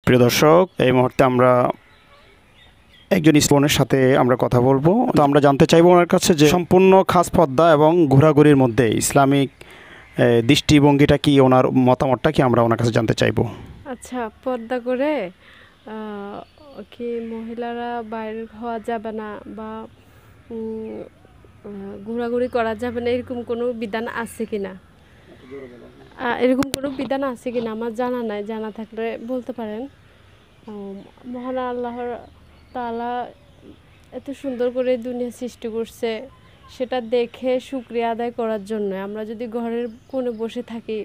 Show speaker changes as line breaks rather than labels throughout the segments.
প্রিয় দর্শক, এই মুহূর্তে আমরা একজন বোনের সাথে আমরা কথা বলবো। তো আমরা জানতে চাইবো ওনার কাছে যে সম্পূর্ণ খাস পর্দা এবং ঘোরাঘুরির মধ্যে ইসলামিক দৃষ্টিভঙ্গিটা কি, ওনার মতামতটা কি আমরা ওনার কাছে জানতে চাইবো।
আচ্ছা, পর্দা করে কি মহিলারা বাইরে হওয়া যাবে না বা ঘোরাঘুরি করা যাবে না, এরকম কোনো বিধান আছে কিনা? এরকম কোনো বিধান আছে কিনা আমার জানা নাই, জানা থাকলে বলতে পারেন। মহান আল্লাহর তাআলা এত সুন্দর করে দুনিয়া সৃষ্টি করছে, সেটা দেখে শুকরিয়া আদায় করার জন্য আমরা যদি ঘরের কোণে বসে থাকি,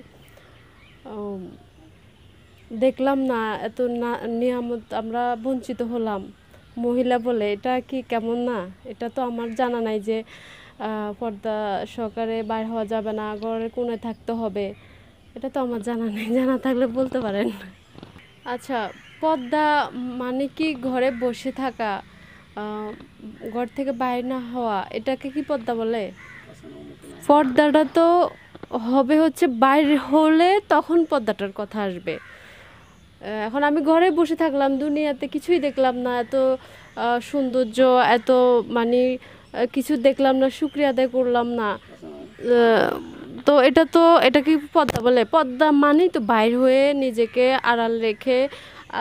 দেখলাম না এত না নিয়ামত আমরা বঞ্চিত হলাম মহিলা বলে, এটা কি কেমন না? এটা তো আমার জানা নাই যে পর্দা সহকারে বাইর হওয়া যাবে না, ঘরের কোণে থাকতে হবে, এটা তো আমার জানা নেই। জানা থাকলে বলতে পারেন। আচ্ছা, পর্দা মানে কি ঘরে বসে থাকা, ঘর থেকে বাইরে না হওয়া, এটাকে কি পর্দা বলে? পর্দাটা তো হবে হচ্ছে বাইরে হলে তখন পর্দাটার কথা আসবে। এখন আমি ঘরে বসে থাকলাম, দুনিয়াতে কিছুই দেখলাম না, এত সৌন্দর্য, এত মানে কিছু দেখলাম না, শুকরিয়া আদায় করলাম না, তো এটা কি পর্দা বলে? পর্দা মানেই তো বাইর হয়ে নিজেকে আড়াল রেখে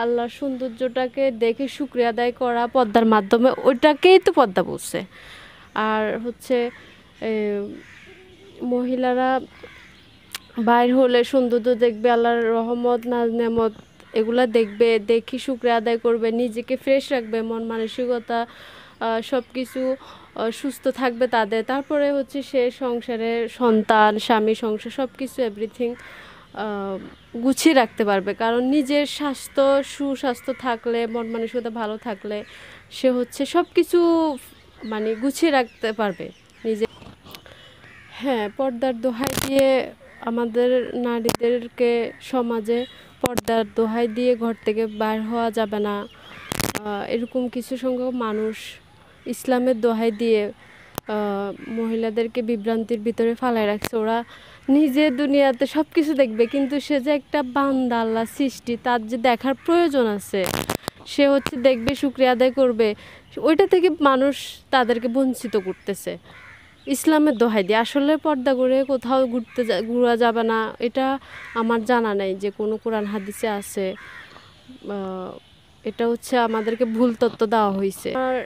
আল্লাহর সৌন্দর্যটাকে দেখে শুকরিয়া আদায় করা, পর্দার মাধ্যমে, ওইটাকেই তো পর্দা বলছে। আর হচ্ছে মহিলারা বাইর হলে সৌন্দর্য দেখবে, আল্লাহর রহমত নাজ নেয়ামত এগুলা দেখবে, দেখি শুকরিয়া আদায় করবে, নিজেকে ফ্রেশ রাখবে, মন মানসিকতা সব কিছু সুস্থ থাকবে তাদের। তারপরে হচ্ছে সে সংসারে সন্তান, স্বামী, সংসার সব কিছু এভরিথিং গুছিয়ে রাখতে পারবে। কারণ নিজের স্বাস্থ্য, সুস্বাস্থ্য থাকলে, মন মানসিকতা ভালো থাকলে সে হচ্ছে সব কিছু মানে গুছিয়ে রাখতে পারবে নিজে। হ্যাঁ, পর্দার দোহাই দিয়ে আমাদের নারীদেরকে সমাজে পর্দার দোহাই দিয়ে ঘর থেকে বাইর হওয়া যাবে না, এরকম কিছু সংখ্যক মানুষ ইসলামের দোহাই দিয়ে মহিলাদেরকে বিভ্রান্তির ভিতরে ফালায় রাখছে। ওরা নিজে দুনিয়াতে সব কিছু দেখবে, কিন্তু সে যে একটা বান্দা, আল্লাহ সৃষ্টি, তার যে দেখার প্রয়োজন আছে, সে হচ্ছে দেখবে, শুকরিয়া আদায় করবে, ওইটা থেকে মানুষ তাদেরকে বঞ্চিত করতেছে ইসলামের দোহাই দিয়ে। আসলে পর্দা করে কোথাও ঘোরা যাবে না, এটা আমার জানা নেই যে কোনো কোরআন হাদিসে আছে। এটা হচ্ছে আমাদেরকে ভুল তথ্য দেওয়া হয়েছে। আর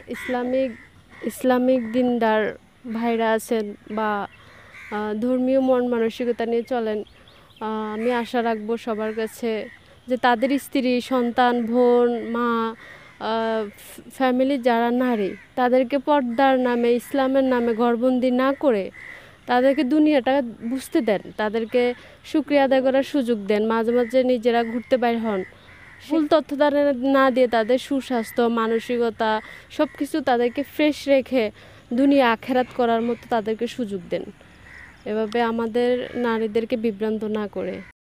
ইসলামিক দিনদার ভাইরা আছেন বা ধর্মীয় মন মানসিকতা নিয়ে চলেন, আমি আশা রাখবো সবার কাছে যে তাদের স্ত্রী, সন্তান, বোন, মা, ফ্যামিলির যারা নারী, তাদেরকে পর্দার নামে, ইসলামের নামে ঘরবন্দি না করে তাদেরকে দুনিয়াটা বুঝতে দেন, তাদেরকে শুকরিয়া আদায় করার সুযোগ দেন, মাঝে মাঝে নিজেরা ঘুরতে বাইর হন, ভুল তথ্য না দিয়ে তাদের সুস্বাস্থ্য, মানসিকতা সব কিছু তাদেরকে ফ্রেশ রেখে দুনিয়া আখেরাত করার মতো তাদেরকে সুযোগ দেন, এভাবে আমাদের নারীদেরকে বিভ্রান্ত না করে।